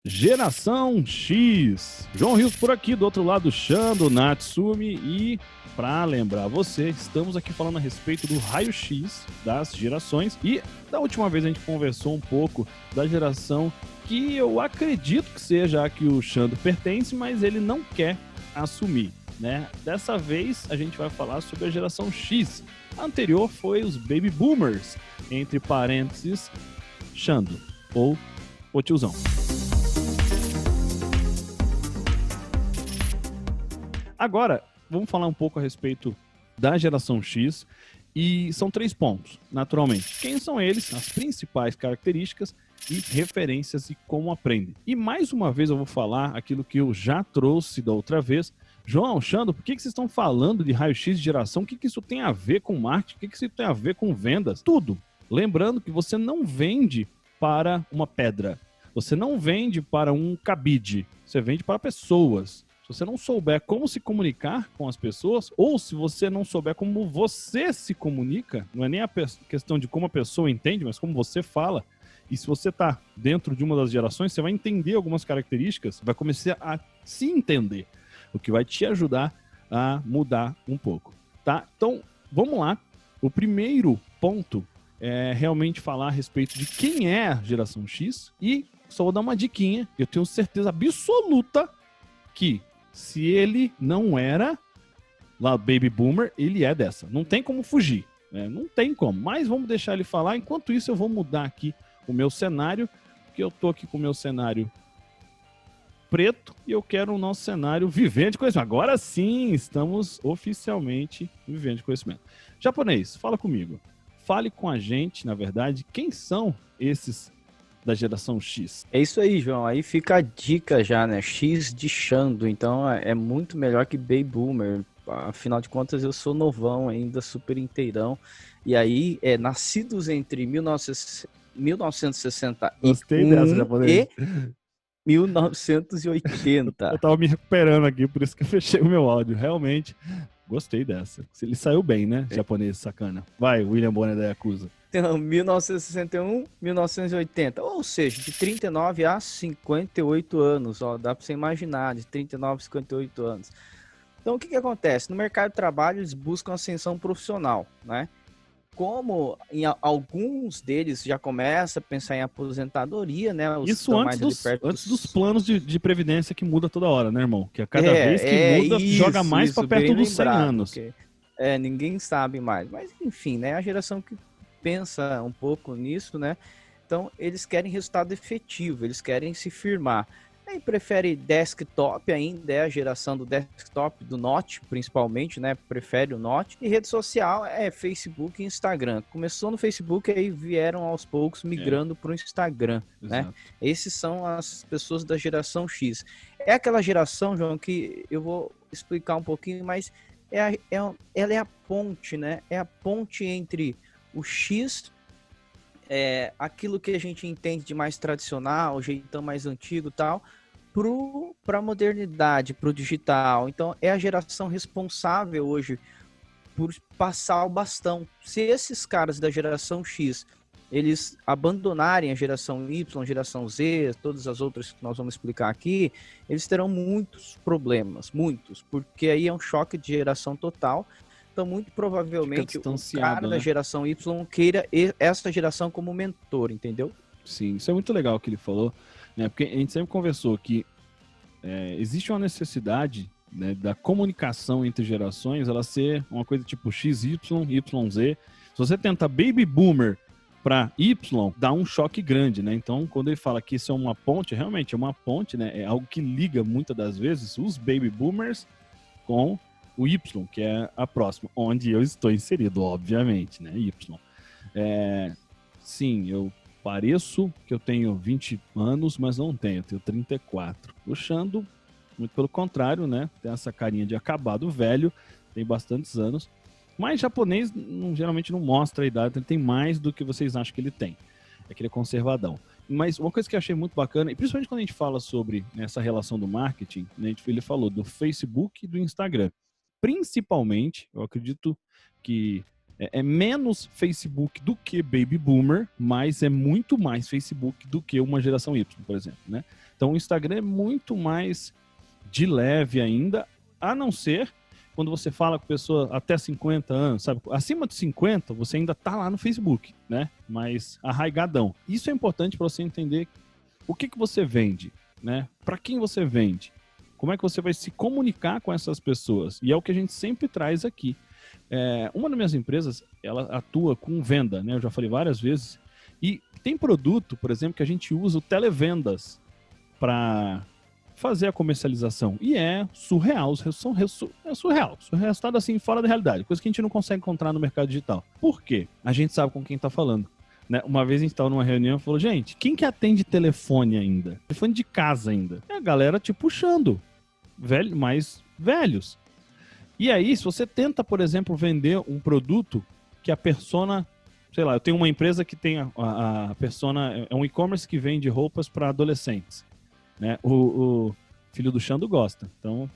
Geração X. João Rios por aqui, do outro lado, Xando, Natsumi. E, para lembrar você, estamos aqui falando a respeito do raio-x das gerações. E, da última vez, a gente conversou um pouco da geração que eu acredito que seja a que o Xando pertence, mas ele não quer assumir, né? Dessa vez, a gente vai falar sobre a geração X. A anterior foi os Baby Boomers, entre parênteses, Xando, ou o tiozão. Agora, vamos falar um pouco a respeito da geração X, e são 3 pontos, naturalmente. Quem são eles, as principais características e referências e como aprendem. E mais uma vez eu vou falar aquilo que eu já trouxe da outra vez. João, Xando, por que vocês estão falando de raio-x de geração? O que isso tem a ver com marketing? O que isso tem a ver com vendas? Tudo. Lembrando que você não vende para uma pedra. Você não vende para um cabide. Você vende para pessoas. Se você não souber como se comunicar com as pessoas, ou se você não souber como você se comunica, não é nem a questão de como a pessoa entende, mas como você fala, e se você está dentro de uma das gerações, você vai entender algumas características, vai começar a se entender, o que vai te ajudar a mudar um pouco, tá? Então, vamos lá. O primeiro ponto é realmente falar a respeito de quem é a geração X, e só vou dar uma diquinha, eu tenho certeza absoluta que se ele não era lá Baby Boomer, ele é dessa. Não tem como fugir, né? Não tem como. Mas vamos deixar ele falar. Enquanto isso, eu vou mudar aqui o meu cenário, porque eu tô aqui com o meu cenário preto e eu quero o nosso cenário vivendo de conhecimento. Agora sim, estamos oficialmente vivendo de conhecimento. Japonês, fala comigo. Fale com a gente, na verdade, quem são esses da geração X. É isso aí, João. Aí fica a dica já, né? X de Xando. Então é muito melhor que Baby Boomer. Afinal de contas, eu sou novão ainda, super inteirão. E aí, nascidos entre 1961 Gostei dessa, japonês. e 1980. Eu tava me recuperando aqui, por isso que eu fechei o meu áudio. Realmente, gostei dessa. Ele saiu bem, né? Japonês sacana. Vai, William Bonner da Yakuza. Então, 1961, 1980, ou seja, de 39 a 58 anos, ó, dá para você imaginar, de 39 a 58 anos. Então, o que acontece? No mercado de trabalho, eles buscam ascensão profissional, né? Como em alguns deles já começa a pensar em aposentadoria, né? Isso antes dos planos de previdência que muda toda hora, né, irmão? Que a cada vez que muda, joga mais para perto dos 100 anos. Ninguém sabe mais. Mas, enfim, né? A geração que pensa um pouco nisso, né? Então, eles querem resultado efetivo, eles querem se firmar. Aí prefere desktop ainda, é a geração do desktop, do Note, principalmente, né? Prefere o Note. E rede social é Facebook e Instagram. Começou no Facebook, aí vieram aos poucos migrando para o Instagram, né? Esses são as pessoas da geração X. É aquela geração, João, que eu vou explicar um pouquinho, mas ela é a ponte, né? É a ponte entre o X, aquilo que a gente entende de mais tradicional, o jeitão mais antigo e tal, para a modernidade, para o digital. Então, é a geração responsável hoje por passar o bastão. Se esses caras da geração X, eles abandonarem a geração Y, geração Z, todas as outras que nós vamos explicar aqui, eles terão muitos problemas, muitos, porque aí é um choque de geração total. Então, muito provavelmente, o cara da geração Y queira essa geração como mentor, entendeu? Sim, isso é muito legal o que ele falou, né? Porque a gente sempre conversou que existe uma necessidade, né, da comunicação entre gerações, ela ser uma coisa tipo XY, YZ. Se você tenta Baby Boomer para Y, dá um choque grande, né? Então, quando ele fala que isso é uma ponte, realmente é uma ponte, né? É algo que liga muitas das vezes os Baby Boomers com o Y, que é a próxima, onde eu estou inserido, obviamente, né? Y. Sim, eu pareço que eu tenho 20 anos, mas não tenho, eu tenho 34. O Xando, muito pelo contrário, né? Tem essa carinha de acabado velho, tem bastantes anos. Mas japonês geralmente não mostra a idade, ele tem mais do que vocês acham que ele tem. É que ele é conservadão. Mas uma coisa que eu achei muito bacana, e principalmente quando a gente fala sobre essa relação do marketing, né, ele falou do Facebook e do Instagram. Principalmente, eu acredito que é menos Facebook do que Baby Boomer, mas é muito mais Facebook do que uma geração Y, por exemplo, né? Então o Instagram é muito mais de leve ainda, a não ser quando você fala com pessoa até 50 anos, sabe? Acima de 50, você ainda tá lá no Facebook, né? Mas arraigadão. Isso é importante para você entender o que você vende, né? Para quem você vende? Como é que você vai se comunicar com essas pessoas? E é o que a gente sempre traz aqui. Uma das minhas empresas, ela atua com venda, né? Eu já falei várias vezes. E tem produto, por exemplo, que a gente usa o televendas para fazer a comercialização. E é surreal. É surreal. Resultado assim, fora da realidade. Coisa que a gente não consegue encontrar no mercado digital. Por quê? A gente sabe com quem está falando. Né? Uma vez a gente estava numa reunião e falou, gente, quem que atende telefone ainda? Telefone de casa ainda. É a galera te puxando. Mais velhos. E aí, se você tenta, por exemplo, vender um produto que a persona... Sei lá, eu tenho uma empresa que tem a persona... É um e-commerce que vende roupas para adolescentes. Né? O filho do Xando gosta. Então,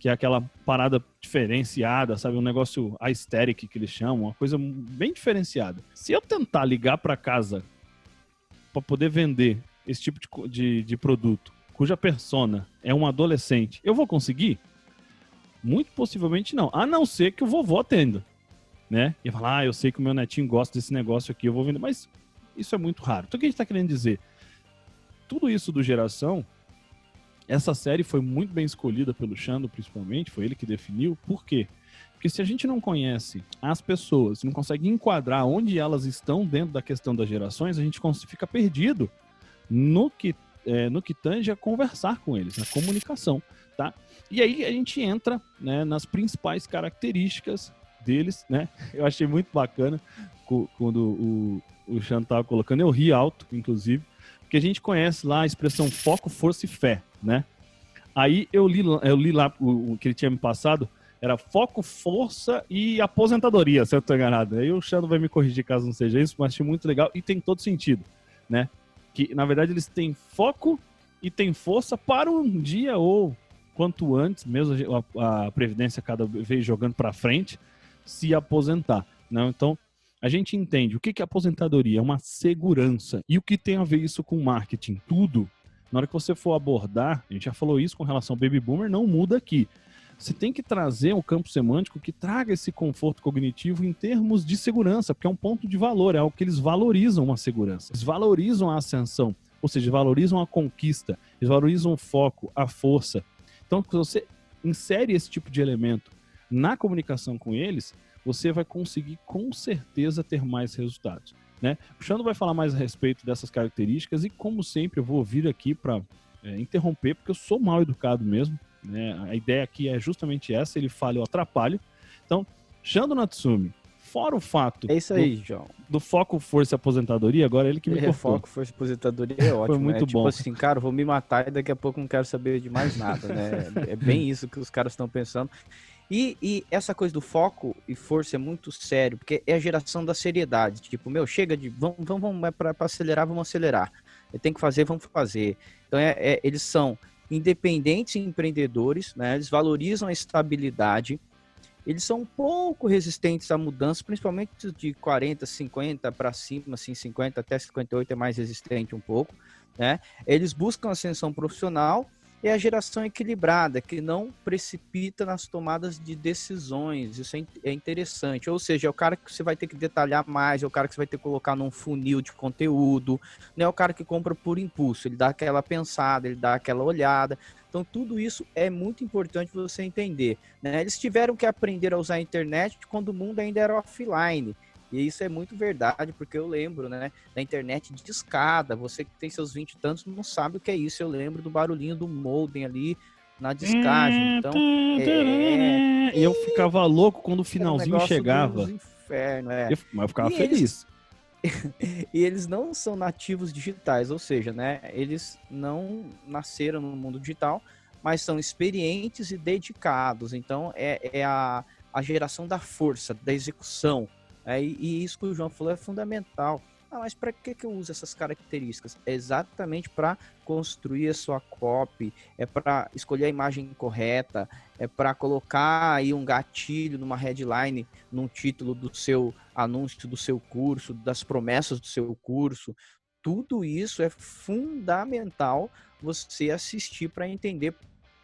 que é aquela parada diferenciada, sabe? Um negócio aesthetic que eles chamam, uma coisa bem diferenciada. Se eu tentar ligar para casa para poder vender esse tipo de produto, cuja persona é um adolescente, eu vou conseguir? Muito possivelmente não. A não ser que o vovô atenda. Né? E falar, eu sei que o meu netinho gosta desse negócio aqui, eu vou vender. Mas isso é muito raro. Então, o que a gente está querendo dizer? Tudo isso do Geração, essa série foi muito bem escolhida pelo Xando, principalmente, foi ele que definiu. Por quê? Porque se a gente não conhece as pessoas, não consegue enquadrar onde elas estão dentro da questão das gerações, a gente fica perdido no que tange a conversar com eles, na comunicação, tá? E aí a gente entra, né, nas principais características deles, né? Eu achei muito bacana quando o Xando estava colocando, eu ri alto, inclusive, porque a gente conhece lá a expressão foco, força e fé, né? Aí eu li lá o que ele tinha me passado, era foco, força e aposentadoria, se eu estou enganado. Aí o Xando vai me corrigir caso não seja isso, mas achei muito legal e tem todo sentido, né? Que, na verdade, eles têm foco e têm força para um dia ou quanto antes, mesmo a Previdência cada vez jogando para frente, se aposentar, né? Então, a gente entende o que é aposentadoria, é uma segurança. E o que tem a ver isso com marketing? Tudo. Na hora que você for abordar, a gente já falou isso com relação ao Baby Boomer, não muda aqui. Você tem que trazer um campo semântico que traga esse conforto cognitivo em termos de segurança, porque é um ponto de valor, é algo que eles valorizam a segurança. Eles valorizam a ascensão, ou seja, valorizam a conquista, eles valorizam o foco, a força. Então, se você insere esse tipo de elemento na comunicação com eles, você vai conseguir com certeza ter mais resultados, né? O Xando vai falar mais a respeito dessas características e, como sempre, eu vou vir aqui para interromper, porque eu sou mal educado mesmo, né? A ideia aqui é justamente essa, ele fala, eu atrapalho. Então, Xando Natsumi, fora o fato É isso aí, João. do foco, força e aposentadoria, agora ele que me cortou. Foco, força e aposentadoria é ótimo, Foi muito né? bom. Tipo assim, cara, eu vou me matar e daqui a pouco não quero saber de mais nada, né? É bem isso que os caras estão pensando. E essa coisa do foco e força é muito sério, porque é a geração da seriedade. Tipo, chega de... Vamos para acelerar, vamos acelerar. Tem que fazer, vamos fazer. Então, eles são independentes empreendedores, né? Eles valorizam a estabilidade. Eles são um pouco resistentes à mudança, principalmente de 40, 50 para cima, assim, 50 até 58 é mais resistente um pouco, né? Eles buscam ascensão profissional. É a geração equilibrada, que não precipita nas tomadas de decisões. Isso é interessante. Ou seja, é o cara que você vai ter que detalhar mais, é o cara que você vai ter que colocar num funil de conteúdo, não é o cara que compra por impulso, ele dá aquela pensada, ele dá aquela olhada. Então, tudo isso é muito importante você entender, né? Eles tiveram que aprender a usar a internet quando o mundo ainda era offline. E isso é muito verdade, porque eu lembro, né, da internet de escada. Você que tem seus 20 e tantos não sabe o que é isso. Eu lembro do barulhinho do modem ali na descagem. Então, E eu ficava louco quando o finalzinho chegava. Inferno, Mas eu ficava e feliz. E eles não são nativos digitais, ou seja, né, eles não nasceram no mundo digital, mas são experientes e dedicados. Então, é a geração da força, da execução. E isso que o João falou é fundamental. Mas para que eu uso essas características? É exatamente para construir a sua copy, é para escolher a imagem correta, é para colocar aí um gatilho numa headline, num título do seu anúncio do seu curso, das promessas do seu curso. tudo isso é fundamental você assistir para entender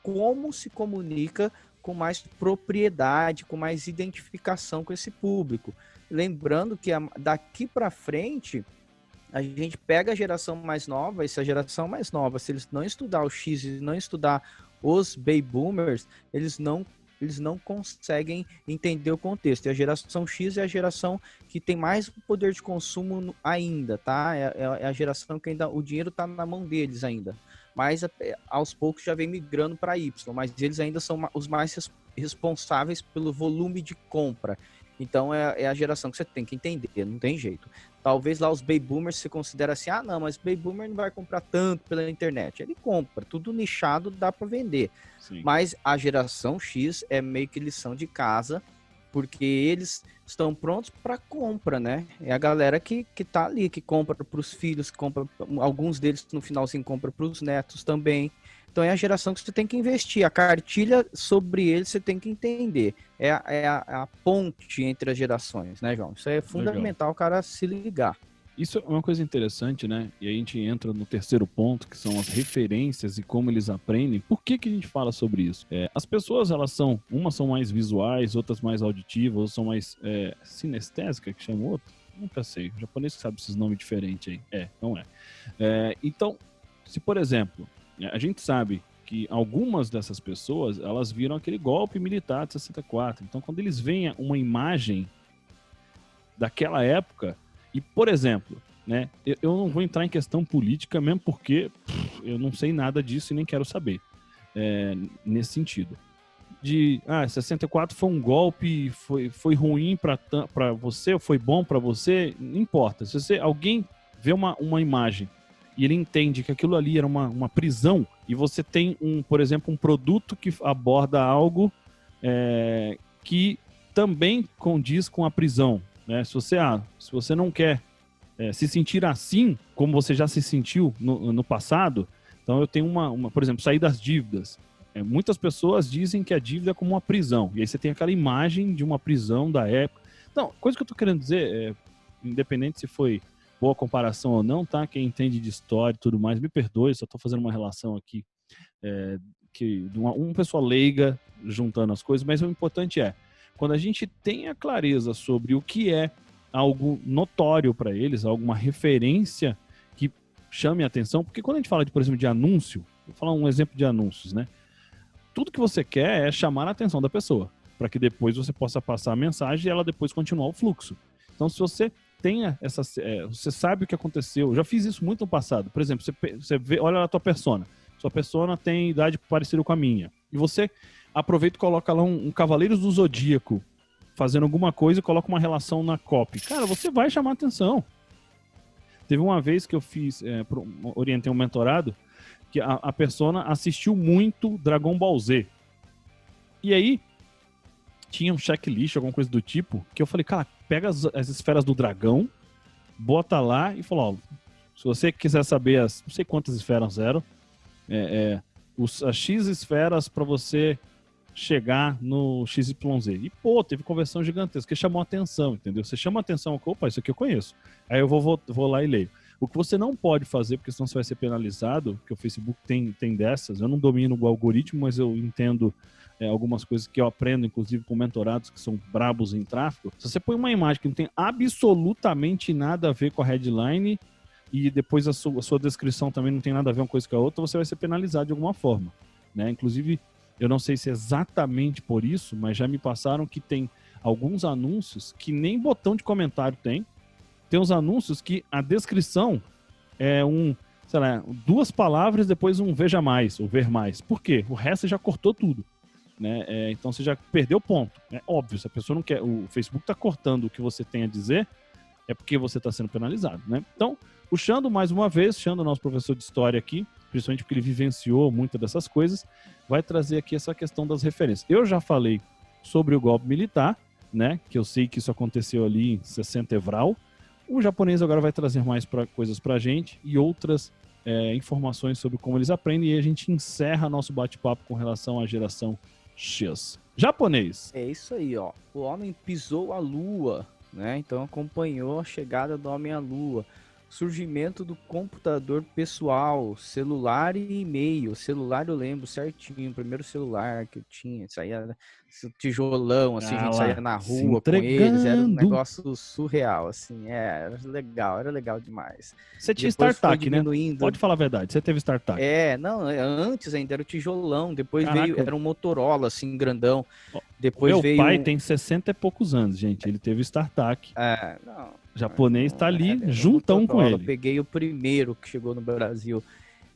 como se comunica com mais propriedade, com mais identificação com esse público. Lembrando que daqui para frente, a gente pega a geração mais nova, e se a geração mais nova, se eles não estudar o X e não estudar os baby boomers, eles não conseguem entender o contexto. E a geração X é a geração que tem mais poder de consumo ainda, tá? É a geração que ainda o dinheiro está na mão deles ainda. Mas aos poucos já vem migrando para Y, mas eles ainda são os mais responsáveis pelo volume de compra. Então é a geração que você tem que entender, não tem jeito. Talvez lá os baby boomers se considera assim, ah não, mas baby boomer não vai comprar tanto pela internet. Ele compra, tudo nichado dá para vender. Sim. Mas a geração X é meio que lição de casa, porque eles estão prontos para compra, né? É a galera que tá ali, que compra para os filhos, que compra, alguns deles no finalzinho compra para os netos também. Então é a geração que você tem que investir. A cartilha sobre eles você tem que entender. É a ponte entre as gerações, né, João? Isso é fundamental o cara se ligar. Isso é uma coisa interessante, né? E a gente entra no terceiro ponto, que são as referências e como eles aprendem. Por que a gente fala sobre isso? As pessoas, umas são mais visuais, outras mais auditivas, outras são mais sinestésicas, que chama outro. Nunca sei. O japonês sabe esses nomes diferentes aí. Não é. Então, se por exemplo, a gente sabe que algumas dessas pessoas, elas viram aquele golpe militar de 64. Então, quando eles veem uma imagem daquela época, e, por exemplo, né, eu não vou entrar em questão política, mesmo porque eu não sei nada disso e nem quero saber, nesse sentido. 64 foi um golpe, foi ruim para você, ou foi bom para você, não importa. Se alguém vê uma imagem e ele entende que aquilo ali era uma prisão, e você tem, por exemplo, um produto que aborda algo que também condiz com a prisão, né? Se você não quer se sentir assim, como você já se sentiu no passado, então eu tenho por exemplo, sair das dívidas. Muitas pessoas dizem que a dívida é como uma prisão, e aí você tem aquela imagem de uma prisão da época. Então, coisa que eu tô querendo dizer, independente se foi boa comparação ou não, tá? Quem entende de história e tudo mais, me perdoe, só tô fazendo uma relação aqui, que uma pessoa leiga juntando as coisas, mas o importante quando a gente tem a clareza sobre o que é algo notório para eles, alguma referência que chame a atenção, porque quando a gente fala, por exemplo, de anúncio, vou falar um exemplo de anúncios, né? Tudo que você quer é chamar a atenção da pessoa, para que depois você possa passar a mensagem e ela depois continuar o fluxo. Então, se você tenha você sabe o que aconteceu, eu já fiz isso muito no passado. Por exemplo, você vê, olha a tua persona, sua persona tem idade parecida com a minha, e você aproveita e coloca lá um Cavaleiros do Zodíaco fazendo alguma coisa e coloca uma relação na copy. Cara, você vai chamar atenção. Teve uma vez que eu orientei um mentorado, que a persona assistiu muito Dragon Ball Z. E aí, tinha um checklist, alguma coisa do tipo, que eu falei, cara, pega as esferas do dragão, bota lá e fala, ó, se você quiser saber não sei quantas esferas eram, as X esferas para você chegar no XYZ. E, teve conversão gigantesca, que chamou a atenção, entendeu? Você chama a atenção, opa, isso aqui eu conheço. Aí eu vou lá e leio. O que você não pode fazer, porque senão você vai ser penalizado, porque o Facebook tem dessas, eu não domino o algoritmo, mas eu entendo algumas coisas que eu aprendo, inclusive com mentorados que são brabos em tráfego. Se você põe uma imagem que não tem absolutamente nada a ver com a headline e depois a sua descrição também não tem nada a ver uma coisa com a outra, você vai ser penalizado de alguma forma, né? Inclusive, eu não sei se é exatamente por isso, mas já me passaram que tem alguns anúncios que nem botão de comentário tem. Tem uns anúncios que a descrição é sei lá, 2 palavras, depois um veja mais, ou ver mais. Por quê? O resto você já cortou tudo, né? Então você já perdeu o ponto. É óbvio, se a pessoa não quer, o Facebook está cortando o que você tem a dizer, é porque você está sendo penalizado, né? Então, o Xando, mais uma vez, Xando, nosso professor de história aqui, principalmente porque ele vivenciou muitas dessas coisas, vai trazer aqui essa questão das referências. Eu já falei sobre o golpe militar, né? Que eu sei que isso aconteceu ali em 60 Evral. O japonês agora vai trazer mais coisas pra gente e outras informações sobre como eles aprendem, e a gente encerra nosso bate-papo com relação à geração X. Japonês. É isso aí, ó. O homem pisou a lua, né? Então acompanhou a chegada do homem à lua. surgimento do computador pessoal, celular e e-mail. Celular eu lembro certinho, o primeiro celular que eu tinha, saía tijolão, assim, a gente saía na se rua com eles, era um entregando. negócio surreal, assim, era legal demais. Você tinha Depois foi StarTAC, né? diminuindo. Pode falar a verdade, você teve StarTAC. Não, antes ainda era o tijolão, depois veio, Caraca, era um Motorola, assim, grandão, ó, o depois meu veio pai um... tem 60 e poucos anos, gente. Ele teve StarTAC. Não, O japonês tá não ali era um juntão com Motorola, eu ele. peguei o primeiro que chegou no Brasil.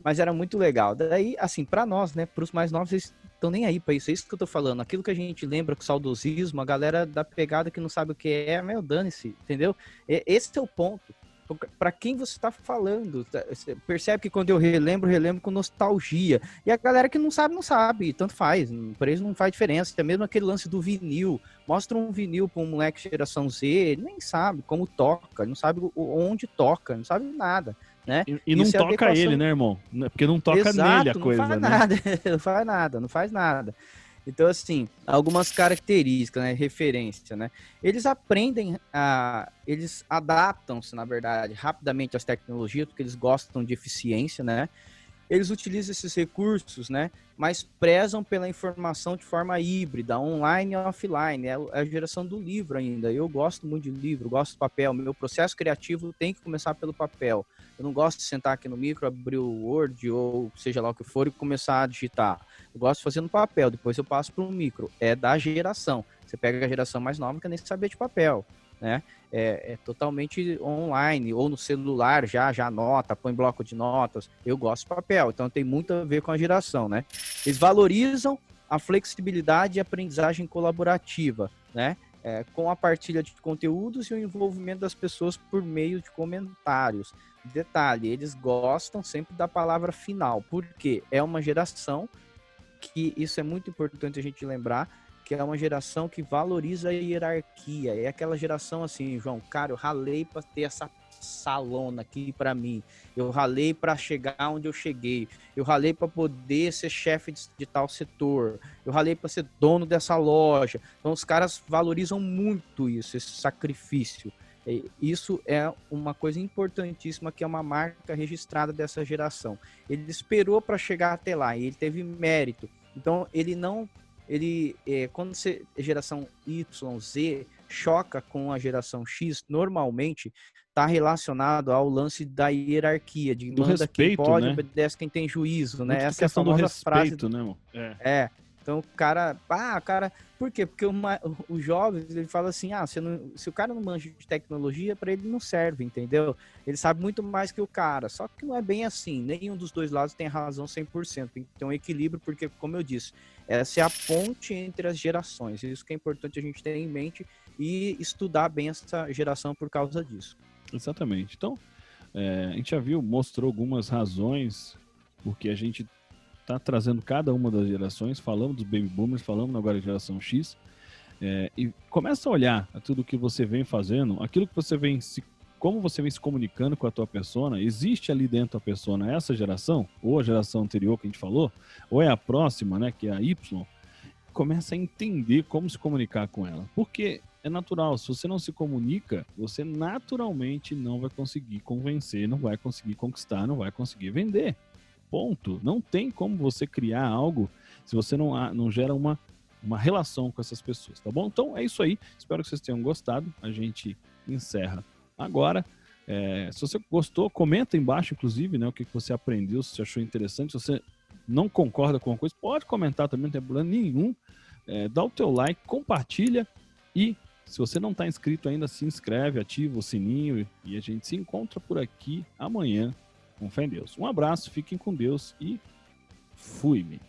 Mas era muito legal. Daí, assim, para nós, né, para os mais novos, eles estão nem aí para isso. É isso que eu tô falando. Aquilo que a gente lembra com saudosismo, a galera da pegada que não sabe o que é, meu, dane-se, entendeu? Esse é o ponto. Para quem você está falando, você percebe que quando eu relembro com nostalgia. E a galera que não sabe, não sabe. Tanto faz. Para eles não faz diferença. Até mesmo aquele lance do vinil. Mostra um vinil para um moleque geração Z, ele nem sabe como toca, não sabe onde toca, não sabe nada. Né? E não toca ele, né, irmão? Porque não toca nele a Exato, não coisa, faz né? nada, não faz nada. Então, assim, algumas características, né, referência, né? Eles aprendem, eles adaptam-se, na verdade, rapidamente às tecnologias, porque eles gostam de eficiência, né? Eles utilizam esses recursos, né? Mas prezam pela informação de forma híbrida, online e offline. É a geração do livro ainda. Eu gosto muito de livro, gosto do papel. Meu processo criativo tem que começar pelo papel. Eu não gosto de sentar aqui no micro, abrir o Word ou seja lá o que for e começar a digitar. Eu gosto de fazer no papel, depois eu passo para o micro. É da geração. Você pega a geração mais nova que nem saber de papel, né? É totalmente online, ou no celular, já anota, põe bloco de notas. Eu gosto de papel, então tem muito a ver com a geração, né? Eles valorizam a flexibilidade e aprendizagem colaborativa, né? Com a partilha de conteúdos e o envolvimento das pessoas por meio de comentários. Detalhe, eles gostam sempre da palavra final, porque é uma geração que, isso é muito importante a gente lembrar, que é uma geração que valoriza a hierarquia. É aquela geração assim, João, cara, eu ralei para ter essa salona aqui para mim. Eu ralei para chegar onde eu cheguei. Eu ralei para poder ser chefe de tal setor. Eu ralei para ser dono dessa loja. Então os caras valorizam muito isso, esse sacrifício. Isso é uma coisa importantíssima, que é uma marca registrada dessa geração. Ele esperou para chegar até lá e ele teve mérito. Então quando você, geração Y, Z, choca com a geração X, normalmente está relacionado ao lance da hierarquia, de Do manda quem respeito, pode, né? obedece quem tem juízo, né? Muito da Essa é a questão do famosa frase. respeito, né, irmão? Então o cara, por quê? Porque o jovem, ele fala assim, se o cara não manja de tecnologia, para ele não serve, entendeu? Ele sabe muito mais que o cara, só que não é bem assim, nenhum dos dois lados tem razão 100%, tem que ter um equilíbrio, porque, como eu disse, essa é a ponte entre as gerações, isso que é importante a gente ter em mente e estudar bem essa geração por causa disso. Exatamente. Então, a gente já mostrou algumas razões porque a gente está trazendo cada uma das gerações, falamos dos baby boomers, falamos agora da geração X, e começa a olhar a tudo que você vem fazendo, aquilo que você vem como você vem se comunicando com a tua persona. Existe ali dentro da persona essa geração, ou a geração anterior que a gente falou, ou é a próxima, né, que é a Y. Começa a entender como se comunicar com ela, porque é natural, se você não se comunica, você naturalmente não vai conseguir convencer, não vai conseguir conquistar, não vai conseguir vender. Ponto. Não tem como você criar algo se você não gera uma relação com essas pessoas, tá bom? Então é isso aí. Espero que vocês tenham gostado. A gente encerra agora. Se você gostou, comenta aí embaixo, inclusive, né, o que você aprendeu, se você achou interessante. Se você não concorda com alguma coisa, pode comentar também, não tem problema nenhum. Dá o teu like, compartilha e se você não está inscrito ainda, se inscreve, ativa o sininho e a gente se encontra por aqui amanhã. Com fé em Deus. Um abraço, fiquem com Deus e fui-me.